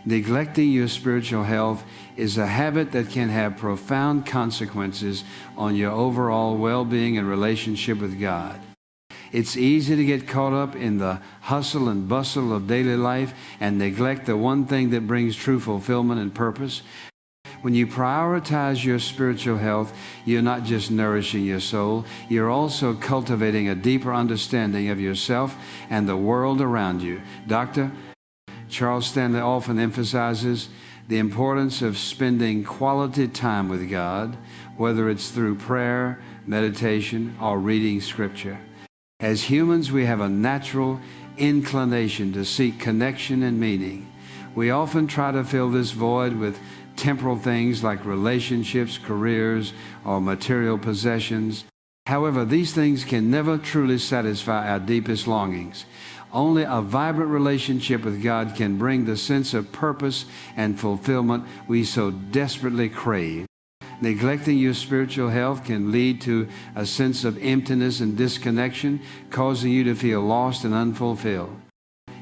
Neglecting your spiritual health is a habit that can have profound consequences on your overall well-being and relationship with God. It's easy to get caught up in the hustle and bustle of daily life and neglect the one thing that brings true fulfillment and purpose. When you prioritize your spiritual health, you're not just nourishing your soul, you're also cultivating a deeper understanding of yourself and the world around you. Dr. Charles Stanley often emphasizes the importance of spending quality time with God, whether it's through prayer, meditation, or reading Scripture. As humans, we have a natural inclination to seek connection and meaning. We often try to fill this void with temporal things like relationships, careers, or material possessions. However, these things can never truly satisfy our deepest longings. Only a vibrant relationship with God can bring the sense of purpose and fulfillment we so desperately crave. Neglecting your spiritual health can lead to a sense of emptiness and disconnection, causing you to feel lost and unfulfilled.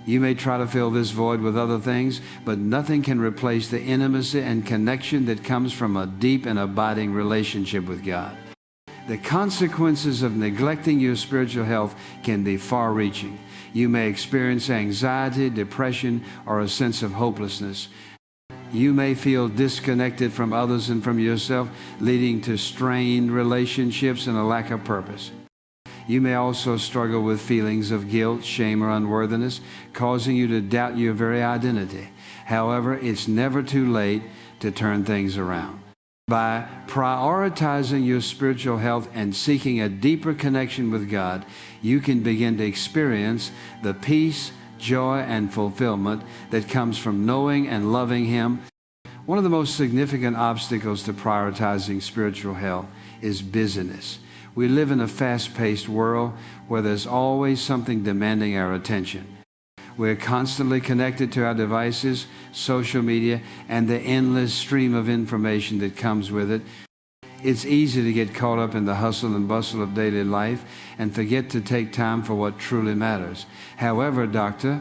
You may try to fill this void with other things, but nothing can replace the intimacy and connection that comes from a deep and abiding relationship with God. The consequences of neglecting your spiritual health can be far-reaching. You may experience anxiety, depression, or a sense of hopelessness. You may feel disconnected from others and from yourself, leading to strained relationships and a lack of purpose. You may also struggle with feelings of guilt, shame, or unworthiness, causing you to doubt your very identity. However, it's never too late to turn things around. By prioritizing your spiritual health and seeking a deeper connection with God, you can begin to experience the peace, joy, and fulfillment that comes from knowing and loving Him. One of the most significant obstacles to prioritizing spiritual health is busyness. We live in a fast-paced world where there's always something demanding our attention. We're constantly connected to our devices, social media, and the endless stream of information that comes with it. It's easy to get caught up in the hustle and bustle of daily life and forget to take time for what truly matters. However, Dr.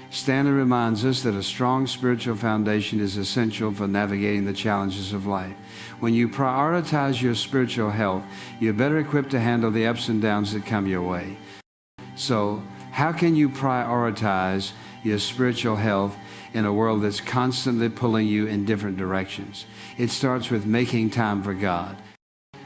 Stanley reminds us that a strong spiritual foundation is essential for navigating the challenges of life. When you prioritize your spiritual health, you're better equipped to handle the ups and downs that come your way. So, how can you prioritize your spiritual health in a world that's constantly pulling you in different directions? It starts with making time for God.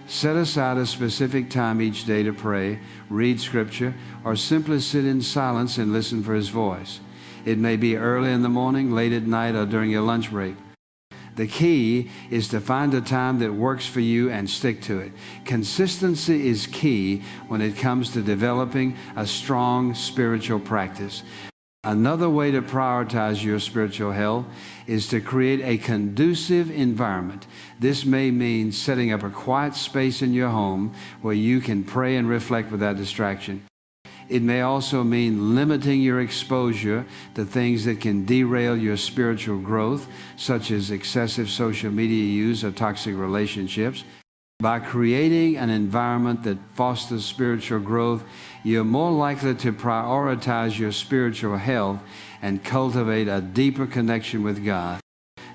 Set aside a specific time each day to pray, read Scripture, or simply sit in silence and listen for His voice. It may be early in the morning, late at night, or during your lunch break. The key is to find a time that works for you and stick to it. Consistency is key when it comes to developing a strong spiritual practice. Another way to prioritize your spiritual health is to create a conducive environment. This may mean setting up a quiet space in your home where you can pray and reflect without distraction. It may also mean limiting your exposure to things that can derail your spiritual growth, such as excessive social media use or toxic relationships. By creating an environment that fosters spiritual growth, you're more likely to prioritize your spiritual health and cultivate a deeper connection with God.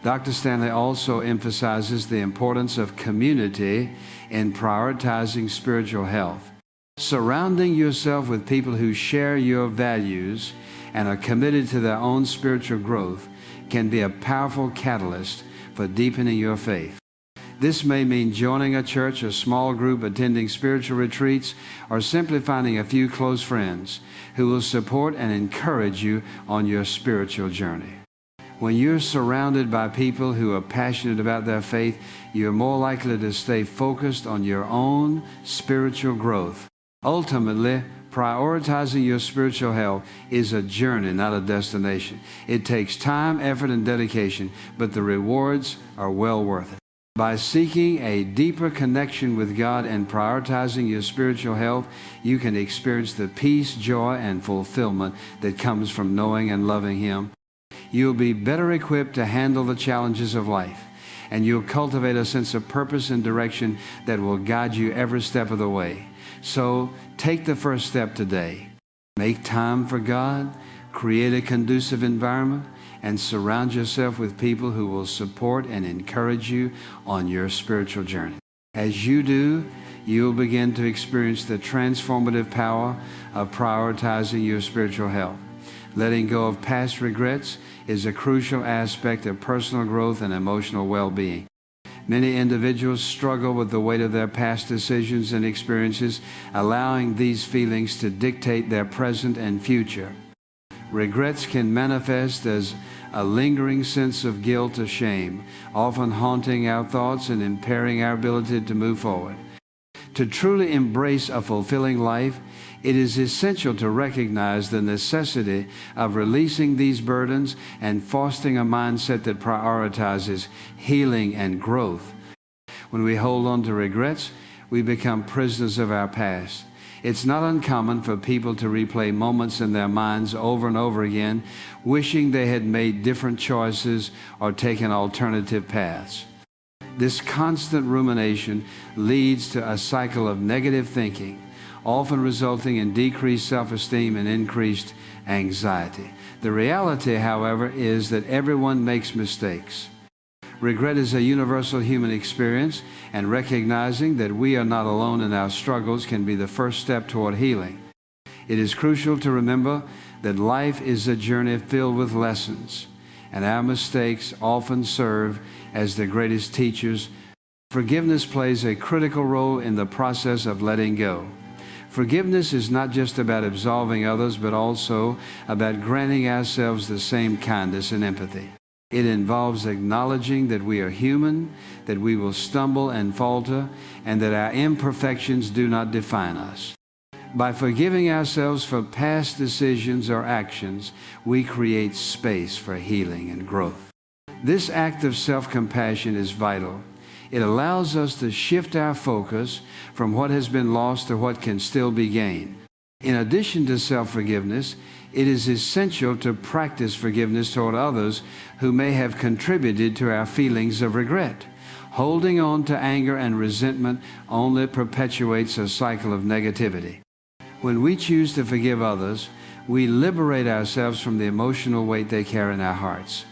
Dr. Stanley also emphasizes the importance of community in prioritizing spiritual health. Surrounding yourself with people who share your values and are committed to their own spiritual growth can be a powerful catalyst for deepening your faith. This may mean joining a church or small group, attending spiritual retreats, or simply finding a few close friends who will support and encourage you on your spiritual journey. When you're surrounded by people who are passionate about their faith, you're more likely to stay focused on your own spiritual growth. Ultimately, prioritizing your spiritual health is a journey, not a destination. It takes time, effort, and dedication, but the rewards are well worth it. By seeking a deeper connection with God and prioritizing your spiritual health, you can experience the peace, joy, and fulfillment that comes from knowing and loving Him. You'll be better equipped to handle the challenges of life, and you'll cultivate a sense of purpose and direction that will guide you every step of the way. So take the first step today. Make time for God, create a conducive environment, and surround yourself with people who will support and encourage you on your spiritual journey. As you do, you'll begin to experience the transformative power of prioritizing your spiritual health. Letting go of past regrets is a crucial aspect of personal growth and emotional well-being. Many individuals struggle with the weight of their past decisions and experiences, allowing these feelings to dictate their present and future. Regrets can manifest as a lingering sense of guilt or shame, often haunting our thoughts and impairing our ability to move forward. To truly embrace a fulfilling life, it is essential to recognize the necessity of releasing these burdens and fostering a mindset that prioritizes healing and growth. When we hold on to regrets, we become prisoners of our past. It's not uncommon for people to replay moments in their minds over and over again, wishing they had made different choices or taken alternative paths. This constant rumination leads to a cycle of negative thinking, often resulting in decreased self-esteem and increased anxiety. The reality, however, is that everyone makes mistakes. Regret is a universal human experience, and recognizing that we are not alone in our struggles can be the first step toward healing. It is crucial to remember that life is a journey filled with lessons, and our mistakes often serve as the greatest teachers. Forgiveness plays a critical role in the process of letting go. Forgiveness is not just about absolving others, but also about granting ourselves the same kindness and empathy. It involves acknowledging that we are human, that we will stumble and falter, and that our imperfections do not define us. By forgiving ourselves for past decisions or actions, we create space for healing and growth. This act of self-compassion is vital. It allows us to shift our focus from what has been lost to what can still be gained. In addition to self-forgiveness, it is essential to practice forgiveness toward others who may have contributed to our feelings of regret. Holding on to anger and resentment only perpetuates a cycle of negativity. When we choose to forgive others, we liberate ourselves from the emotional weight they carry in our hearts.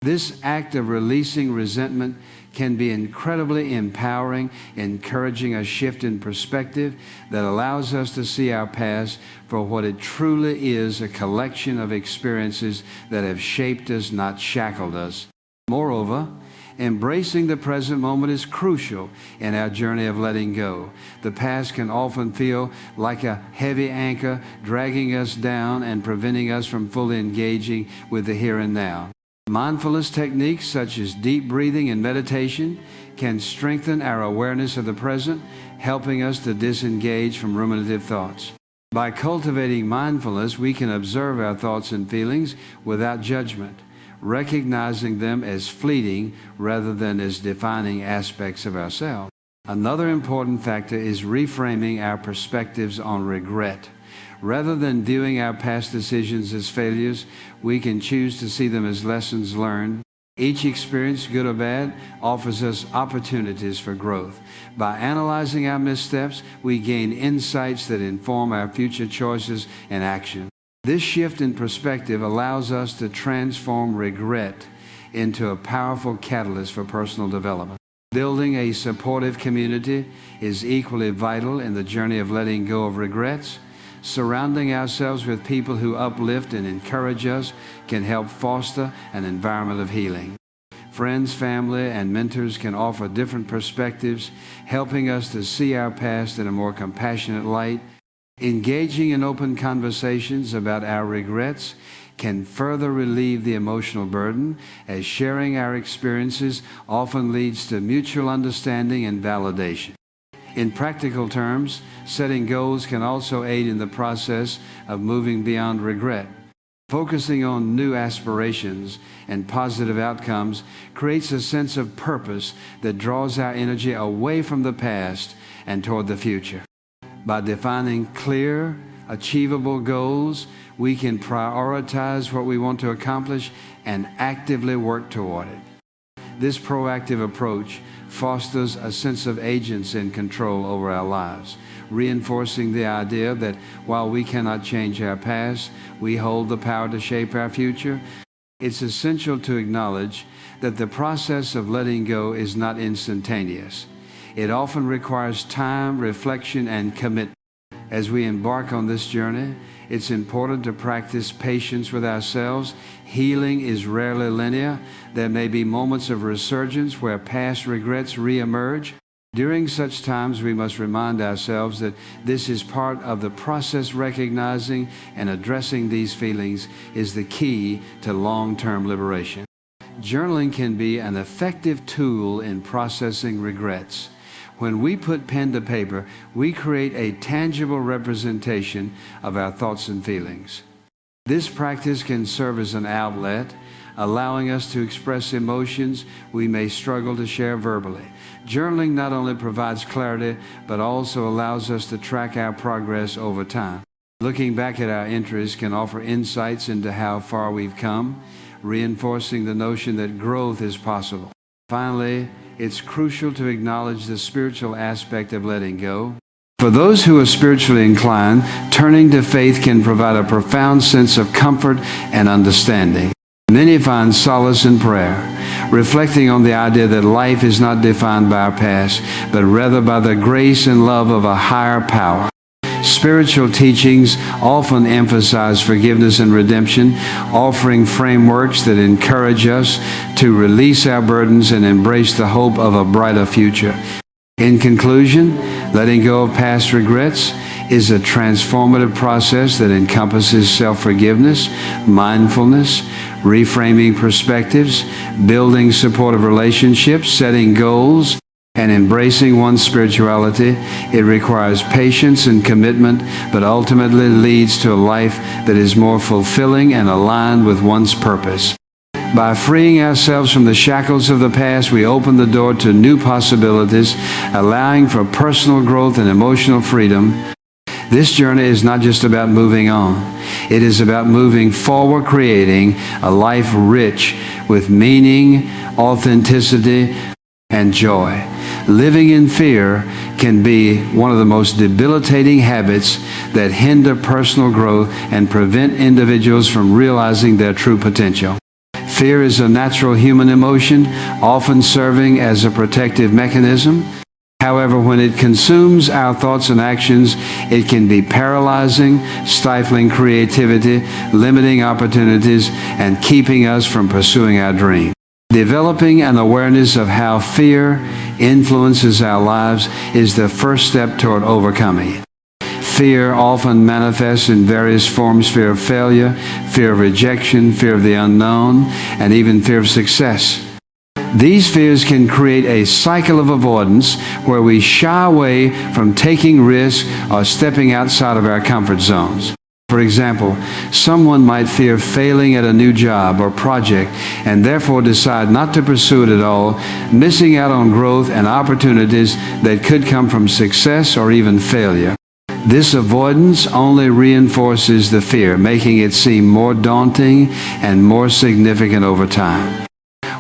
This act of releasing resentment can be incredibly empowering, encouraging a shift in perspective that allows us to see our past for what it truly is, a collection of experiences that have shaped us, not shackled us. Moreover, embracing the present moment is crucial in our journey of letting go. The past can often feel like a heavy anchor, dragging us down and preventing us from fully engaging with the here and now. Mindfulness techniques such as deep breathing and meditation can strengthen our awareness of the present, helping us to disengage from ruminative thoughts. By cultivating mindfulness, we can observe our thoughts and feelings without judgment, recognizing them as fleeting rather than as defining aspects of ourselves. Another important factor is reframing our perspectives on regret. Rather than viewing our past decisions as failures, we can choose to see them as lessons learned. Each experience, good or bad, offers us opportunities for growth. By analyzing our missteps, we gain insights that inform our future choices and action. This shift in perspective allows us to transform regret into a powerful catalyst for personal development. Building a supportive community is equally vital in the journey of letting go of regrets. Surrounding ourselves with people who uplift and encourage us can help foster an environment of healing. Friends, family, and mentors can offer different perspectives, helping us to see our past in a more compassionate light. Engaging in open conversations about our regrets can further relieve the emotional burden, as sharing our experiences often leads to mutual understanding and validation. In practical terms, setting goals can also aid in the process of moving beyond regret. Focusing on new aspirations and positive outcomes creates a sense of purpose that draws our energy away from the past and toward the future. By defining clear, achievable goals, we can prioritize what we want to accomplish and actively work toward it. This proactive approach fosters a sense of agency and control over our lives, reinforcing the idea that while we cannot change our past, we hold the power to shape our future. It's essential to acknowledge that the process of letting go is not instantaneous. It often requires time, reflection, and commitment. As we embark on this journey, it's important to practice patience with ourselves. Healing is rarely linear. There may be moments of resurgence where past regrets reemerge. During such times, we must remind ourselves that this is part of the process. Recognizing and addressing these feelings is the key to long-term liberation. Journaling can be an effective tool in processing regrets. When we put pen to paper, we create a tangible representation of our thoughts and feelings. This practice can serve as an outlet, allowing us to express emotions we may struggle to share verbally. Journaling not only provides clarity, but also allows us to track our progress over time. Looking back at our entries can offer insights into how far we've come, reinforcing the notion that growth is possible. Finally, it's crucial to acknowledge the spiritual aspect of letting go. For those who are spiritually inclined, turning to faith can provide a profound sense of comfort and understanding. Many find solace in prayer, reflecting on the idea that life is not defined by our past, but rather by the grace and love of a higher power. Spiritual teachings often emphasize forgiveness and redemption, offering frameworks that encourage us to release our burdens and embrace the hope of a brighter future. In conclusion, letting go of past regrets is a transformative process that encompasses self-forgiveness, mindfulness, reframing perspectives, building supportive relationships, setting goals, and embracing one's spirituality. It requires patience and commitment, but ultimately leads to a life that is more fulfilling and aligned with one's purpose. By freeing ourselves from the shackles of the past, we open the door to new possibilities, allowing for personal growth and emotional freedom. This journey is not just about moving on. It is about moving forward, creating a life rich with meaning, authenticity, and joy. Living in fear can be one of the most debilitating habits that hinder personal growth and prevent individuals from realizing their true potential. Fear is a natural human emotion, often serving as a protective mechanism. However, when it consumes our thoughts and actions, it can be paralyzing, stifling creativity, limiting opportunities, and keeping us from pursuing our dream. Developing an awareness of how fear influences our lives is the first step toward overcoming it. Fear often manifests in various forms: fear of failure, fear of rejection, fear of the unknown, and even fear of success. These fears can create a cycle of avoidance where we shy away from taking risks or stepping outside of our comfort zones. For example, someone might fear failing at a new job or project and therefore decide not to pursue it at all, missing out on growth and opportunities that could come from success or even failure. This avoidance only reinforces the fear, making it seem more daunting and more significant over time.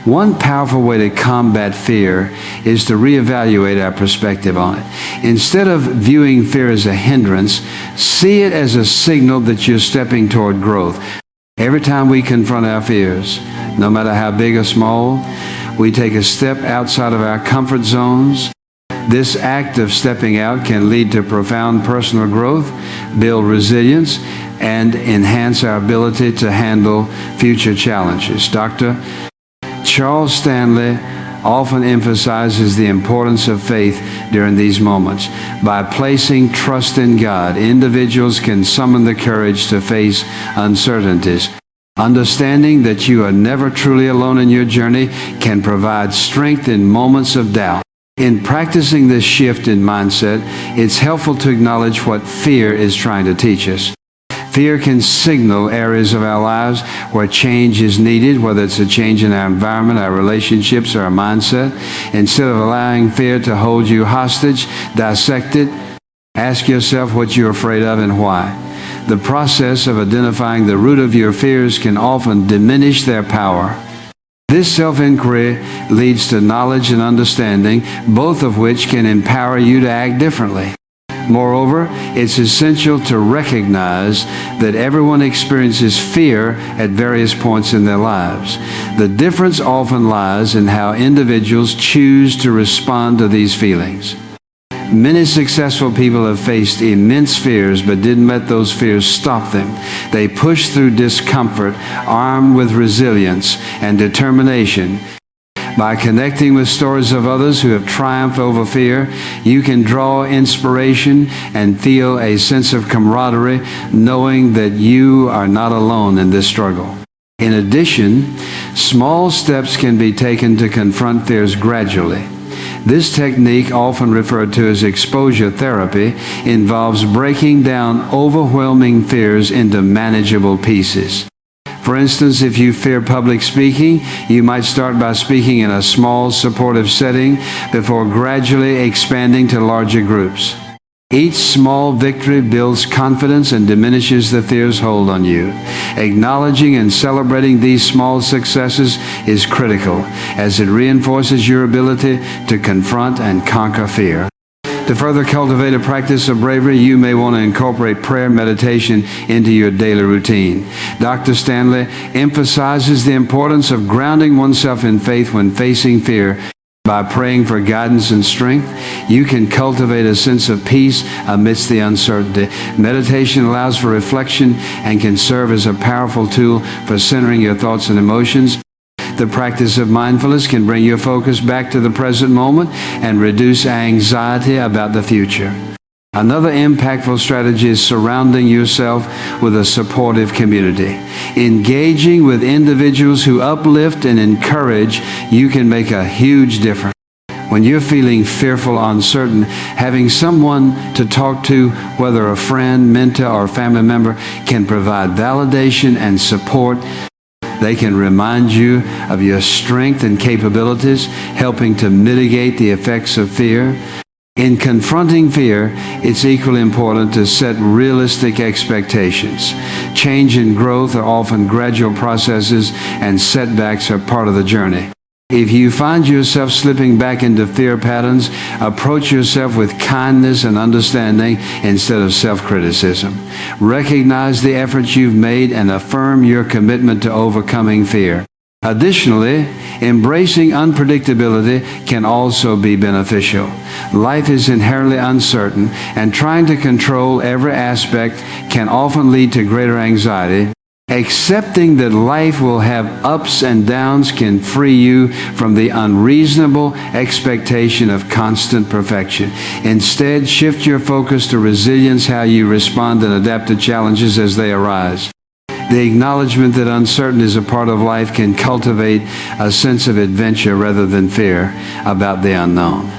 One powerful way to combat fear is to reevaluate our perspective on it. Instead of viewing fear as a hindrance, see it as a signal that you're stepping toward growth. Every time we confront our fears, no matter how big or small, we take a step outside of our comfort zones. This act of stepping out can lead to profound personal growth, build resilience, and enhance our ability to handle future challenges. Dr. Charles Stanley often emphasizes the importance of faith during these moments. By placing trust in God, individuals can summon the courage to face uncertainties. Understanding that you are never truly alone in your journey can provide strength in moments of doubt. In practicing this shift in mindset, it's helpful to acknowledge what fear is trying to teach us. Fear can signal areas of our lives where change is needed, whether it's a change in our environment, our relationships, or our mindset. Instead of allowing fear to hold you hostage, dissect it. Ask yourself what you're afraid of and why. The process of identifying the root of your fears can often diminish their power. This self-inquiry leads to knowledge and understanding, both of which can empower you to act differently. Moreover, it's essential to recognize that everyone experiences fear at various points in their lives. The difference often lies in how individuals choose to respond to these feelings. Many successful people have faced immense fears but didn't let those fears stop them. They pushed through discomfort, armed with resilience and determination. By connecting with stories of others who have triumphed over fear, you can draw inspiration and feel a sense of camaraderie, knowing that you are not alone in this struggle. In addition, small steps can be taken to confront fears gradually. This technique, often referred to as exposure therapy, involves breaking down overwhelming fears into manageable pieces. For instance, if you fear public speaking, you might start by speaking in a small, supportive setting before gradually expanding to larger groups. Each small victory builds confidence and diminishes the fear's hold on you. Acknowledging and celebrating these small successes is critical, as it reinforces your ability to confront and conquer fear. To further cultivate a practice of bravery, you may want to incorporate prayer meditation into your daily routine. Dr. Stanley emphasizes the importance of grounding oneself in faith when facing fear. By praying for guidance and strength, you can cultivate a sense of peace amidst the uncertainty. Meditation allows for reflection and can serve as a powerful tool for centering your thoughts and emotions. The practice of mindfulness can bring your focus back to the present moment and reduce anxiety about the future. Another impactful strategy is surrounding yourself with a supportive community. Engaging with individuals who uplift and encourage you can make a huge difference. When you're feeling fearful, uncertain, having someone to talk to, whether a friend, mentor, or family member, can provide validation and support. They can remind you of your strength and capabilities, helping to mitigate the effects of fear. In confronting fear, it's equally important to set realistic expectations. Change and growth are often gradual processes, and setbacks are part of the journey. If you find yourself slipping back into fear patterns, approach yourself with kindness and understanding instead of self-criticism. Recognize the efforts you've made and affirm your commitment to overcoming fear. Additionally, embracing unpredictability can also be beneficial. Life is inherently uncertain, and trying to control every aspect can often lead to greater anxiety. Accepting that life will have ups and downs can free you from the unreasonable expectation of constant perfection. Instead, shift your focus to resilience, how you respond and adapt to challenges as they arise. The acknowledgement that uncertainty is a part of life can cultivate a sense of adventure rather than fear about the unknown.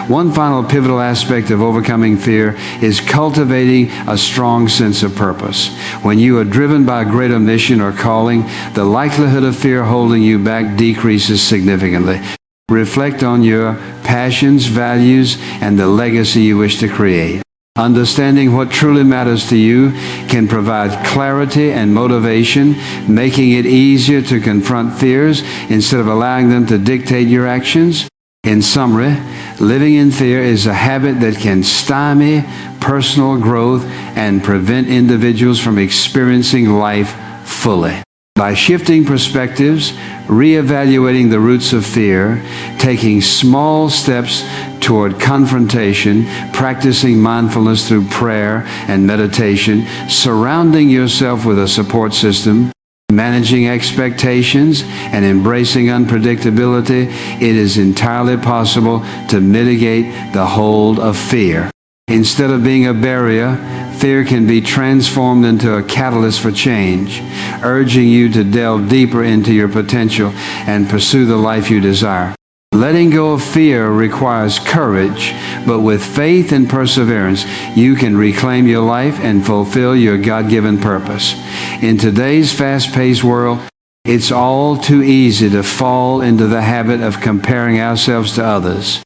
One final pivotal aspect of overcoming fear is cultivating a strong sense of purpose. When you are driven by a greater mission or calling, the likelihood of fear holding you back decreases significantly. Reflect on your passions, values, and the legacy you wish to create. Understanding what truly matters to you can provide clarity and motivation, making it easier to confront fears instead of allowing them to dictate your actions. In summary, living in fear is a habit that can stymie personal growth and prevent individuals from experiencing life fully. By shifting perspectives, reevaluating the roots of fear, taking small steps toward confrontation, practicing mindfulness through prayer and meditation, surrounding yourself with a support system, managing expectations, and embracing unpredictability, it is entirely possible to mitigate the hold of fear. Instead of being a barrier, fear can be transformed into a catalyst for change, urging you to delve deeper into your potential and pursue the life you desire. Letting go of fear requires courage, but with faith and perseverance, you can reclaim your life and fulfill your God-given purpose. In today's fast-paced world, it's all too easy to fall into the habit of comparing ourselves to others.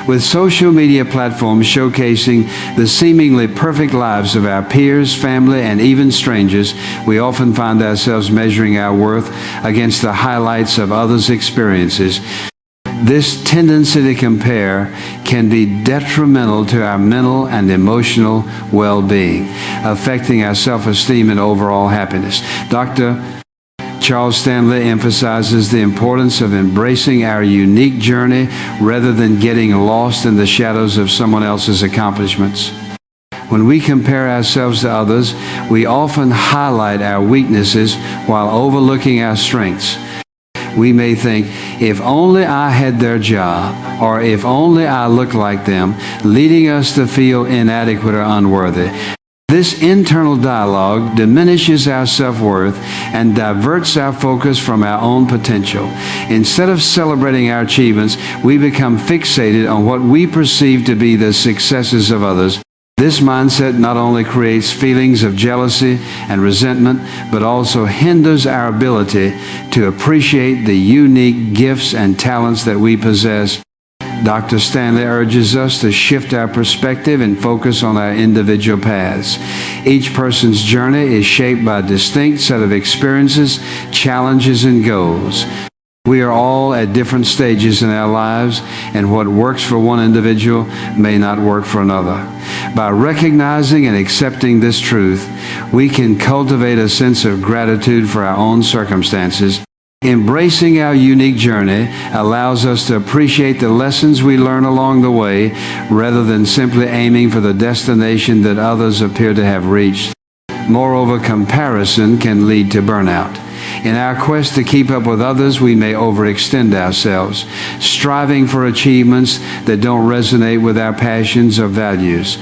With social media platforms showcasing the seemingly perfect lives of our peers, family, and even strangers, we often find ourselves measuring our worth against the highlights of others' experiences. This tendency to compare can be detrimental to our mental and emotional well-being, affecting our self-esteem and overall happiness. Dr. Charles Stanley emphasizes the importance of embracing our unique journey rather than getting lost in the shadows of someone else's accomplishments. When we compare ourselves to others, we often highlight our weaknesses while overlooking our strengths. We may think, if only I had their job, or if only I looked like them, leading us to feel inadequate or unworthy. This internal dialogue diminishes our self-worth and diverts our focus from our own potential. Instead of celebrating our achievements, we become fixated on what we perceive to be the successes of others. This mindset not only creates feelings of jealousy and resentment, but also hinders our ability to appreciate the unique gifts and talents that we possess. Dr. Stanley urges us to shift our perspective and focus on our individual paths. Each person's journey is shaped by a distinct set of experiences, challenges, and goals. We are all at different stages in our lives, and what works for one individual may not work for another. By recognizing and accepting this truth, we can cultivate a sense of gratitude for our own circumstances. Embracing our unique journey allows us to appreciate the lessons we learn along the way rather than simply aiming for the destination that others appear to have reached. Moreover, comparison can lead to burnout. In our quest to keep up with others, we may overextend ourselves, striving for achievements that don't resonate with our passions or values.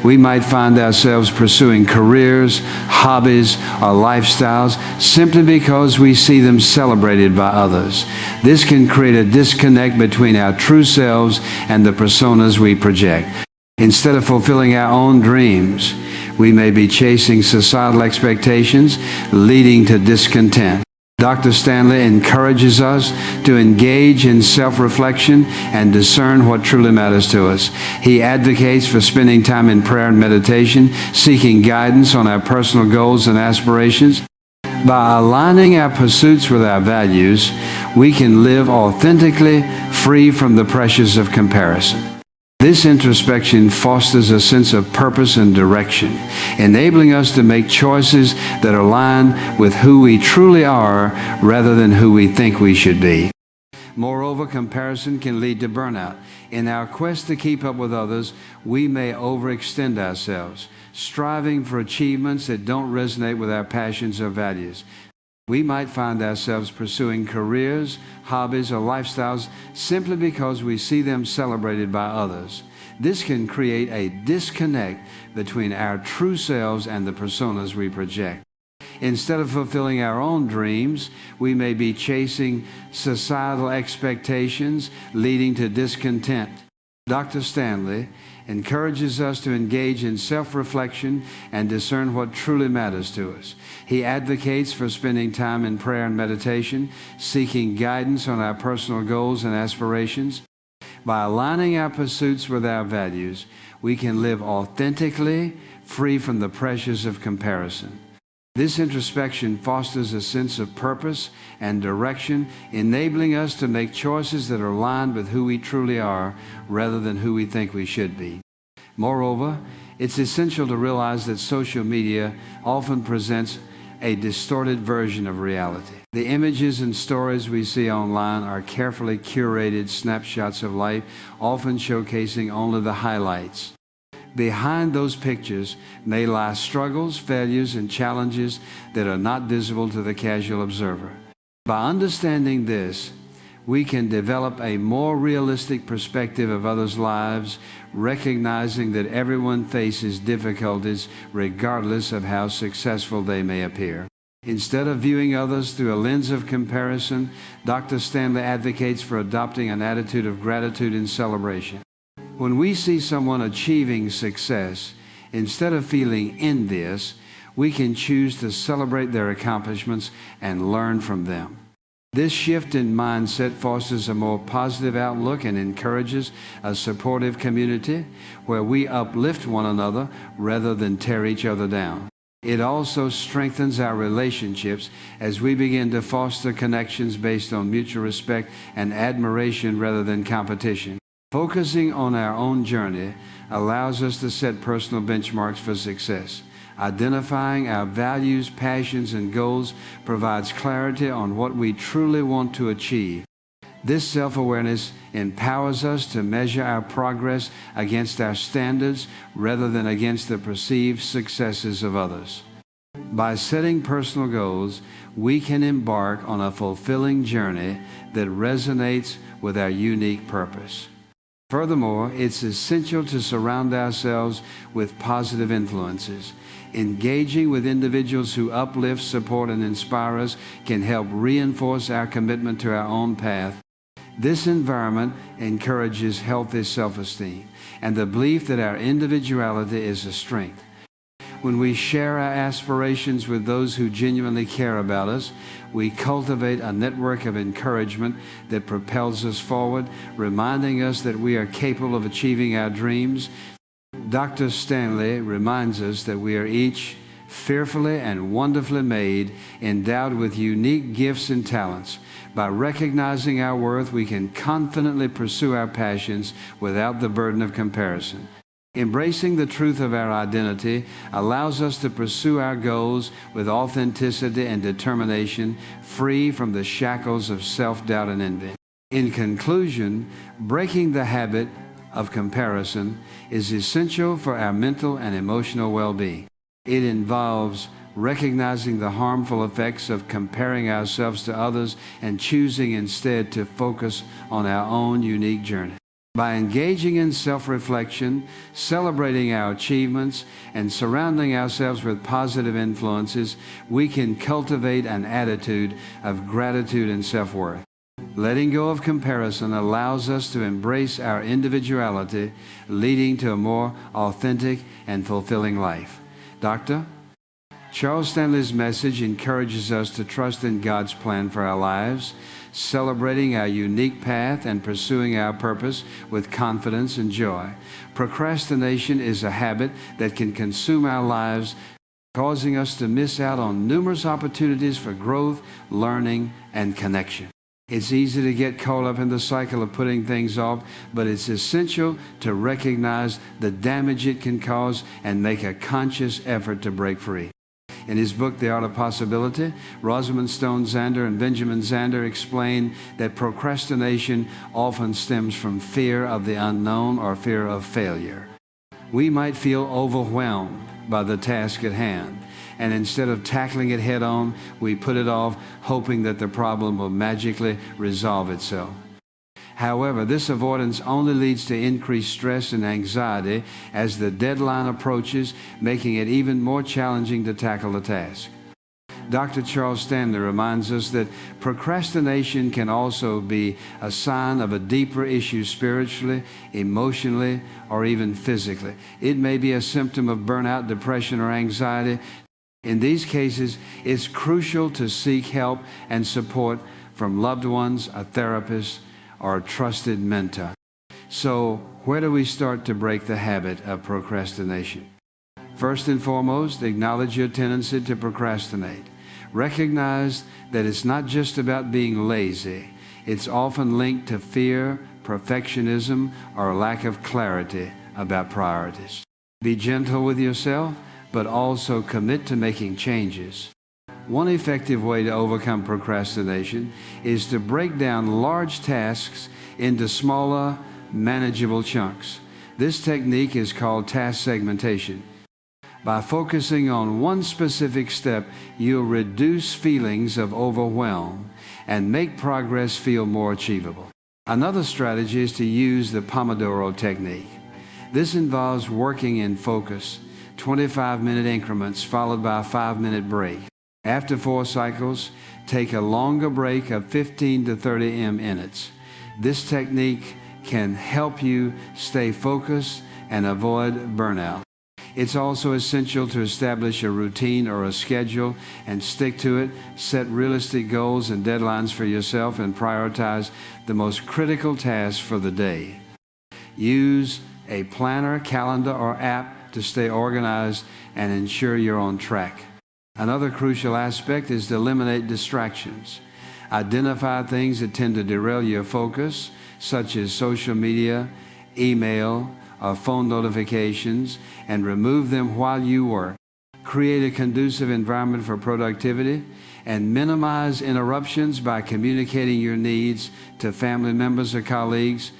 We might find ourselves pursuing careers, hobbies, or lifestyles simply because we see them celebrated by others. This can create a disconnect between our true selves and the personas we project. Instead of fulfilling our own dreams, we may be chasing societal expectations, leading to discontent. Dr. Stanley encourages us to engage in self-reflection and discern what truly matters to us. He advocates for spending time in prayer and meditation, seeking guidance on our personal goals and aspirations. By aligning our pursuits with our values, we can live authentically, free from the pressures of comparison. This introspection fosters a sense of purpose and direction, enabling us to make choices that align with who we truly are rather than who we think we should be. Moreover, comparison can lead to burnout. In our quest to keep up with others, we may overextend ourselves, striving for achievements that don't resonate with our passions or values. We might find ourselves pursuing careers, hobbies, or lifestyles simply because we see them celebrated by others. This can create a disconnect between our true selves and the personas we project. Instead of fulfilling our own dreams, we may be chasing societal expectations, leading to discontent. Dr. Stanley encourages us to engage in self-reflection and discern what truly matters to us. He advocates for spending time in prayer and meditation, seeking guidance on our personal goals and aspirations. By aligning our pursuits with our values, we can live authentically, free from the pressures of comparison. This introspection fosters a sense of purpose and direction, enabling us to make choices that are aligned with who we truly are rather than who we think we should be. Moreover, it's essential to realize that social media often presents a distorted version of reality. The images and stories we see online are carefully curated snapshots of life, often showcasing only the highlights. Behind those pictures may lie struggles, failures, and challenges that are not visible to the casual observer. By understanding this, we can develop a more realistic perspective of others' lives, recognizing that everyone faces difficulties regardless of how successful they may appear. Instead of viewing others through a lens of comparison, Dr. Stanley advocates for adopting an attitude of gratitude and celebration. When we see someone achieving success, instead of feeling envious, we can choose to celebrate their accomplishments and learn from them. This shift in mindset fosters a more positive outlook and encourages a supportive community where we uplift one another rather than tear each other down. It also strengthens our relationships as we begin to foster connections based on mutual respect and admiration rather than competition. Focusing on our own journey allows us to set personal benchmarks for success. Identifying our values, passions, and goals provides clarity on what we truly want to achieve. This self-awareness empowers us to measure our progress against our standards rather than against the perceived successes of others. By setting personal goals, we can embark on a fulfilling journey that resonates with our unique purpose. Furthermore, it's essential to surround ourselves with positive influences. Engaging with individuals who uplift, support, and inspire us can help reinforce our commitment to our own path. This environment encourages healthy self-esteem and the belief that our individuality is a strength. When we share our aspirations with those who genuinely care about us, we cultivate a network of encouragement that propels us forward, reminding us that we are capable of achieving our dreams. Dr. Stanley reminds us that we are each fearfully and wonderfully made, endowed with unique gifts and talents. By recognizing our worth, we can confidently pursue our passions without the burden of comparison. Embracing the truth of our identity allows us to pursue our goals with authenticity and determination, free from the shackles of self-doubt and envy. In conclusion, breaking the habit of comparison is essential for our mental and emotional well-being. It involves recognizing the harmful effects of comparing ourselves to others and choosing instead to focus on our own unique journey. By engaging in self-reflection, celebrating our achievements, and surrounding ourselves with positive influences, we can cultivate an attitude of gratitude and self-worth. Letting go of comparison allows us to embrace our individuality, leading to a more authentic and fulfilling life. Doctor, Charles Stanley's message encourages us to trust in God's plan for our lives, celebrating our unique path and pursuing our purpose with confidence and joy. Procrastination is a habit that can consume our lives, causing us to miss out on numerous opportunities for growth, learning, and connection. It's easy to get caught up in the cycle of putting things off, but it's essential to recognize the damage it can cause and make a conscious effort to break free. In his book, The Art of Possibility, Rosamund Stone Zander and Benjamin Zander explain that procrastination often stems from fear of the unknown or fear of failure. We might feel overwhelmed by the task at hand, and instead of tackling it head on, we put it off, hoping that the problem will magically resolve itself. However, this avoidance only leads to increased stress and anxiety as the deadline approaches, making it even more challenging to tackle the task. Dr. Charles Stanley reminds us that procrastination can also be a sign of a deeper issue spiritually, emotionally, or even physically. It may be a symptom of burnout, depression, or anxiety. In these cases, it's crucial to seek help and support from loved ones, a therapist, or a trusted mentor. So, where do we start to break the habit of procrastination? First and foremost, acknowledge your tendency to procrastinate. Recognize that it's not just about being lazy. It's often linked to fear, perfectionism, or lack of clarity about priorities. Be gentle with yourself, but also commit to making changes. One effective way to overcome procrastination is to break down large tasks into smaller, manageable chunks. This technique is called task segmentation. By focusing on one specific step, you'll reduce feelings of overwhelm and make progress feel more achievable. Another strategy is to use the Pomodoro technique. This involves working in focus, 25-minute increments followed by a 5-minute break. After 4 cycles, take a longer break of 15 to 30 minutes. This technique can help you stay focused and avoid burnout. It's also essential to establish a routine or a schedule and stick to it. Set realistic goals and deadlines for yourself and prioritize the most critical tasks for the day. Use a planner, calendar, or app to stay organized and ensure you're on track. Another crucial aspect is to eliminate distractions. Identify things that tend to derail your focus, such as social media, email, or phone notifications, and remove them while you work. Create a conducive environment for productivity, and minimize interruptions by communicating your needs to family members or colleagues.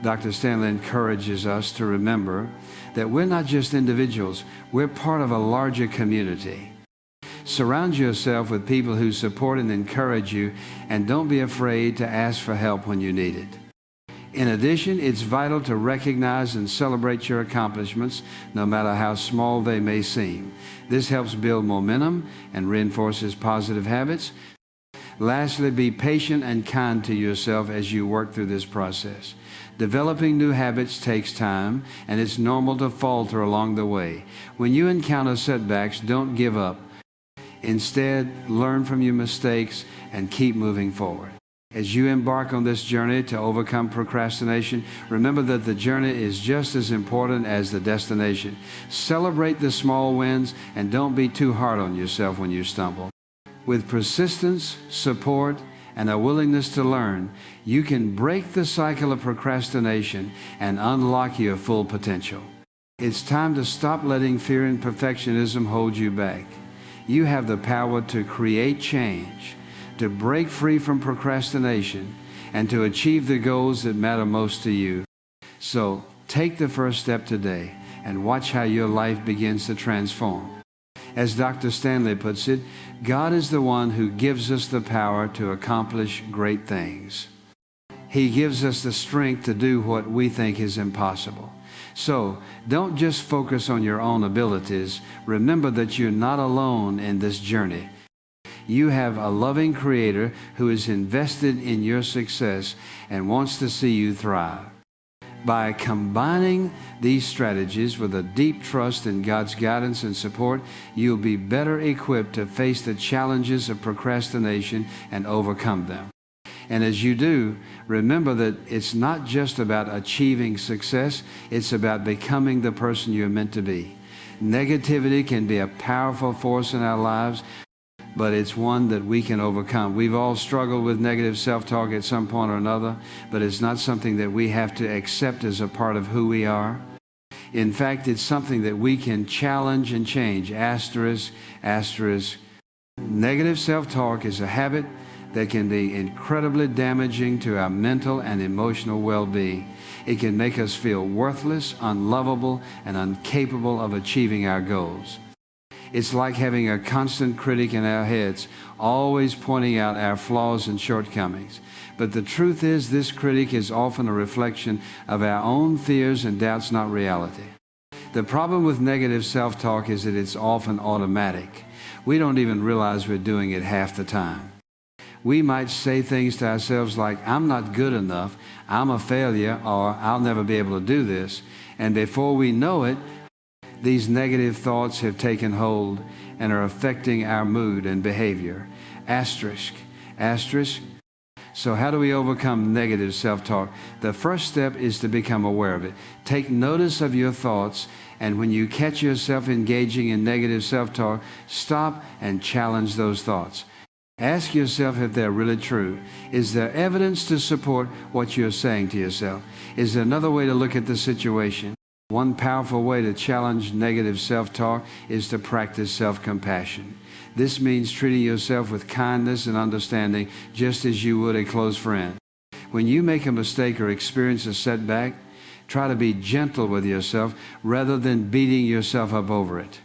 Dr. Stanley encourages us to remember that we're not just individuals, we're part of a larger community. Surround yourself with people who support and encourage you, and don't be afraid to ask for help when you need it. In addition, it's vital to recognize and celebrate your accomplishments, no matter how small they may seem. This helps build momentum and reinforces positive habits. Lastly, be patient and kind to yourself as you work through this process. Developing new habits takes time, and it's normal to falter along the way. When you encounter setbacks, don't give up. Instead, learn from your mistakes and keep moving forward. As you embark on this journey to overcome procrastination, remember that the journey is just as important as the destination. Celebrate the small wins and don't be too hard on yourself when you stumble. With persistence, support, and a willingness to learn, you can break the cycle of procrastination and unlock your full potential. It's time to stop letting fear and perfectionism hold you back. You have the power to create change, to break free from procrastination, and to achieve the goals that matter most to you. So take the first step today and watch how your life begins to transform. As Dr. Stanley puts it, God is the one who gives us the power to accomplish great things. He gives us the strength to do what we think is impossible. So don't just focus on your own abilities. Remember that you're not alone in this journey. You have a loving Creator who is invested in your success and wants to see you thrive. By combining these strategies with a deep trust in God's guidance and support, you'll be better equipped to face the challenges of procrastination and overcome them. And as you do, remember that it's not just about achieving success, it's about becoming the person you're meant to be. Negativity can be a powerful force in our lives, but it's one that we can overcome. We've all struggled with negative self-talk at some point or another, but it's not something that we have to accept as a part of who we are. In fact, it's something that we can challenge and change. Asterisk, asterisk. Negative self-talk is a habit that can be incredibly damaging to our mental and emotional well-being. It can make us feel worthless, unlovable, and incapable of achieving our goals. It's like having a constant critic in our heads, always pointing out our flaws and shortcomings. But the truth is, this critic is often a reflection of our own fears and doubts, not reality. The problem with negative self-talk is that it's often automatic. We don't even realize we're doing it half the time. We might say things to ourselves like, I'm not good enough, I'm a failure, or I'll never be able to do this. And before we know it, these negative thoughts have taken hold and are affecting our mood and behavior. Asterisk, asterisk. So how do we overcome negative self-talk? The first step is to become aware of it. Take notice of your thoughts, and when you catch yourself engaging in negative self-talk, stop and challenge those thoughts. Ask yourself if they're really true. Is there evidence to support what you're saying to yourself? Is there another way to look at the situation? One powerful way to challenge negative self-talk is to practice self-compassion. This means treating yourself with kindness and understanding, just as you would a close friend. When you make a mistake or experience a setback, try to be gentle with yourself rather than beating yourself up over it.